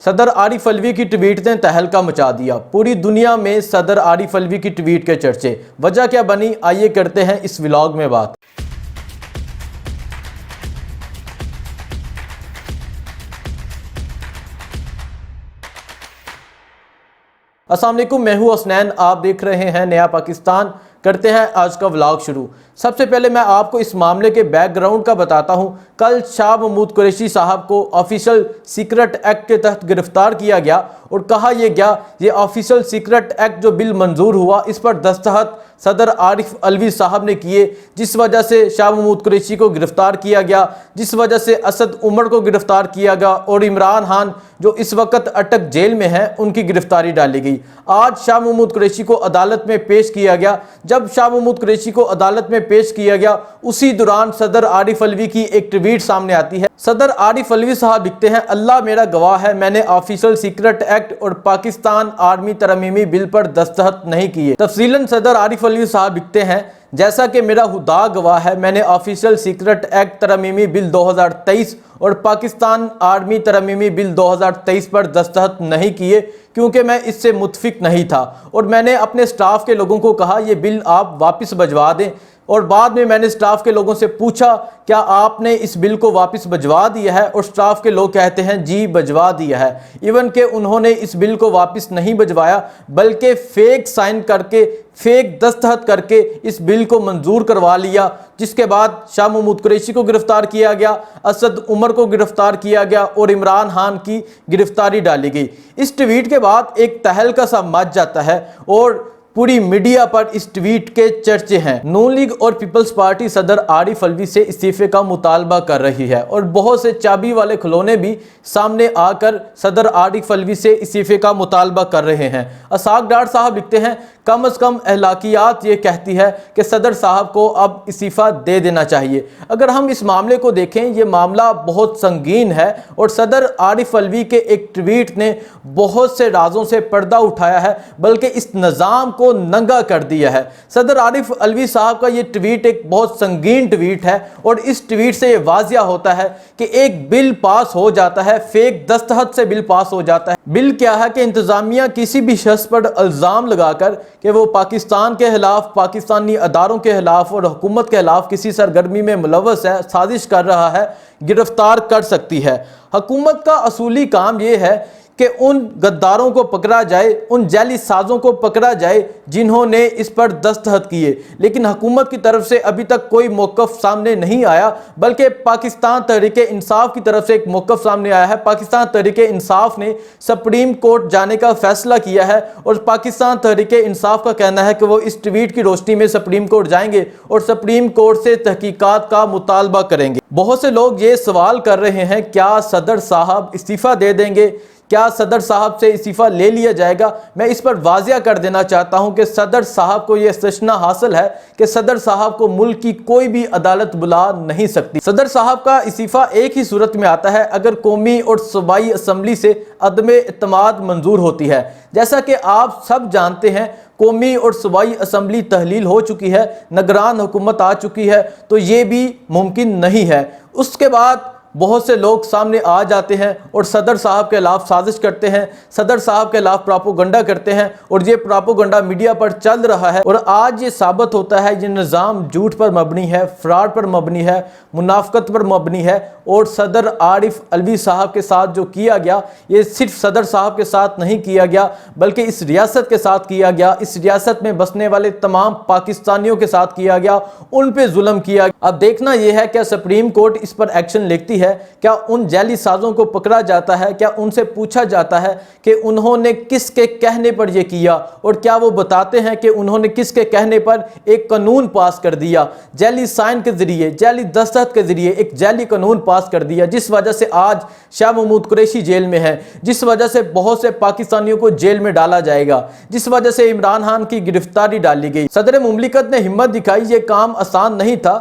صدر عارف الوی کی ٹویٹ نے تہلکہ مچا دیا۔ پوری دنیا میں صدر عارف الوی کی ٹویٹ کے چرچے۔ وجہ کیا بنی، آئیے کرتے ہیں اس ولاگ میں بات۔ السلام علیکم، میں ہوں حسنین، آپ دیکھ رہے ہیں نیا پاکستان۔ کرتے ہیں آج کا ولاگ شروع۔ سب سے پہلے میں آپ کو اس معاملے کے بیک گراؤنڈ کا بتاتا ہوں۔ کل شاہ محمود قریشی صاحب کو آفیشل سیکرٹ ایکٹ کے تحت گرفتار کیا گیا اور کہا یہ گیا یہ آفیشل سیکرٹ ایکٹ جو بل منظور ہوا اس پر دستخط صدر عارف الوی صاحب نے کیے، جس وجہ سے شاہ محمود قریشی کو گرفتار کیا گیا، جس وجہ سے اسد عمر کو گرفتار کیا گیا اور عمران خان جو اس وقت اٹک جیل میں ہیں ان کی گرفتاری ڈالی گئی۔ آج شاہ محمود قریشی کو عدالت میں پیش کیا گیا۔ جب شاہ محمود قریشی کو عدالت میں پیش کیا گیا اسی دوران صدر عارف الوی کی ایک ٹویٹ سامنے آتی ہے۔ صدر عارف الوی صاحب لکھتے ہیں، اللہ میرا گواہ ہے، میں نے آفیشل سیکرٹ ایکٹ اور پاکستان آرمی ترمیمی بل پر دستخط نہیں کیے۔ تفصیلاً صدر عارف الوی صاحب لکھتے ہیں، جیسا کہ میرا خدا گواہ ہے، میں نے آفیشل سیکرٹ ایکٹ ترمیمی بل 2023 اور پاکستان آرمی ترمیمی بل 2023 پر دستخط نہیں کیے کیونکہ میں اس سے متفق نہیں تھا اور میں نے اپنے سٹاف کے لوگوں کو کہا یہ بل آپ واپس بھجوا دیں، اور بعد میں نے سٹاف کے لوگوں سے پوچھا کیا آپ نے اس بل کو واپس بھجوا دیا ہے، اور سٹاف کے لوگ کہتے ہیں جی بھجوا دیا ہے۔ ایون کہ انہوں نے اس بل کو واپس نہیں بھجوایا بلکہ فیک سائن کر کے، فیک دستخط کر کے اس بل کو منظور کروا لیا، جس کے بعد شاہ محمود قریشی کو گرفتار کیا گیا، اسد عمر کو گرفتار کیا گیا اور عمران خان کی گرفتاری ڈالی گئی۔ اس ٹویٹ کے بعد ایک تہلکہ سا مچ جاتا ہے اور پوری میڈیا پر اس ٹویٹ کے چرچے ہیں۔ نون لیگ اور پیپلز پارٹی صدر عارف الوی سے استعفے کا مطالبہ کر رہی ہے اور بہت سے چابی والے کھلونے بھی سامنے آ کر صدر عارف الوی سے استعفے کا مطالبہ کر رہے ہیں۔ اسحاق ڈار صاحب لکھتے ہیں، کم از کم اخلاقیات یہ کہتی ہے کہ صدر صاحب کو اب استعفیٰ دے دینا چاہیے۔ اگر ہم اس معاملے کو دیکھیں یہ معاملہ بہت سنگین ہے اور صدر عارف الوی کے ایک ٹویٹ نے بہت سے رازوں سے پردہ اٹھایا ہے بلکہ اس نظام کو ننگا کر دیا ہے۔ صدر عارف الوی صاحب کا یہ ٹویٹ ایک بہت سنگین ٹویٹ ہے اور اس ٹویٹ سے یہ واضح ہوتا ہے کہ ایک بل پاس ہو جاتا ہے، فیک دستخط سے بل پاس ہو جاتا ہے۔ بل کیا ہے کہ انتظامیہ کسی بھی شخص پر الزام لگا کر کہ وہ پاکستان کے خلاف، پاکستانی اداروں کے خلاف اور حکومت کے خلاف کسی سرگرمی میں ملوث ہے، سازش کر رہا ہے، گرفتار کر سکتی ہے۔ حکومت کا اصولی کام یہ ہے کہ ان غداروں کو پکڑا جائے، ان جعلی سازوں کو پکڑا جائے جنہوں نے اس پر دستخط کیے، لیکن حکومت کی طرف سے ابھی تک کوئی موقف سامنے نہیں آیا بلکہ پاکستان تحریک انصاف کی طرف سے ایک موقف سامنے آیا ہے۔ پاکستان تحریک انصاف نے سپریم کورٹ جانے کا فیصلہ کیا ہے اور پاکستان تحریک انصاف کا کہنا ہے کہ وہ اس ٹویٹ کی روشنی میں سپریم کورٹ جائیں گے اور سپریم کورٹ سے تحقیقات کا مطالبہ کریں گے۔ بہت سے لوگ یہ سوال کر رہے ہیں کیا صدر صاحب استعفیٰ دے دیں گے، کیا صدر صاحب سے استعفیٰ لے لیا جائے گا؟ میں اس پر واضح کر دینا چاہتا ہوں کہ صدر صاحب کو یہ استثنا حاصل ہے کہ صدر صاحب کو ملک کی کوئی بھی عدالت بلا نہیں سکتی۔ صدر صاحب کا استعفیٰ ایک ہی صورت میں آتا ہے اگر قومی اور صوبائی اسمبلی سے عدم اعتماد منظور ہوتی ہے۔ جیسا کہ آپ سب جانتے ہیں قومی اور صوبائی اسمبلی تحلیل ہو چکی ہے، نگران حکومت آ چکی ہے، تو یہ بھی ممکن نہیں ہے۔ اس کے بعد بہت سے لوگ سامنے آ جاتے ہیں اور صدر صاحب کے خلاف سازش کرتے ہیں، صدر صاحب کے خلاف پراپوگنڈا کرتے ہیں اور یہ پراپوگنڈا میڈیا پر چل رہا ہے اور آج یہ ثابت ہوتا ہے یہ نظام جھوٹ پر مبنی ہے، فراڈ پر مبنی ہے، منافقت پر مبنی ہے اور صدر عارف الوی صاحب کے ساتھ جو کیا گیا یہ صرف صدر صاحب کے ساتھ نہیں کیا گیا بلکہ اس ریاست کے ساتھ کیا گیا، اس ریاست میں بسنے والے تمام پاکستانیوں کے ساتھ کیا گیا، ان پہ ظلم کیا گیا۔ اب دیکھنا یہ ہے کیا سپریم کورٹ اس پر ایکشن لیتی ہے، کیا ان جعلی سازوں کو پکڑا جاتا ہے، کیا ان سے پوچھا جاتا ہے کہ انہوں نے کس کے کہنے پر یہ کیا اور کیا وہ بتاتے ہیں کہ انہوں نے کس کے کہنے پر ایک قانون پاس کر دیا، جعلی سائن کے ذریعے، جعلی دستخط کے ذریعے ایک جعلی قانون پاس کر دیا جس وجہ سے آج شاہ محمود قریشی جیل میں ہے، جس وجہ سے بہت سے پاکستانیوں کو جیل میں ڈالا جائے گا، جس وجہ سے عمران خان کی گرفتاری ڈالی گئی۔ صدر مملکت نے ہمت دکھائی، یہ کام آسان نہیں تھا۔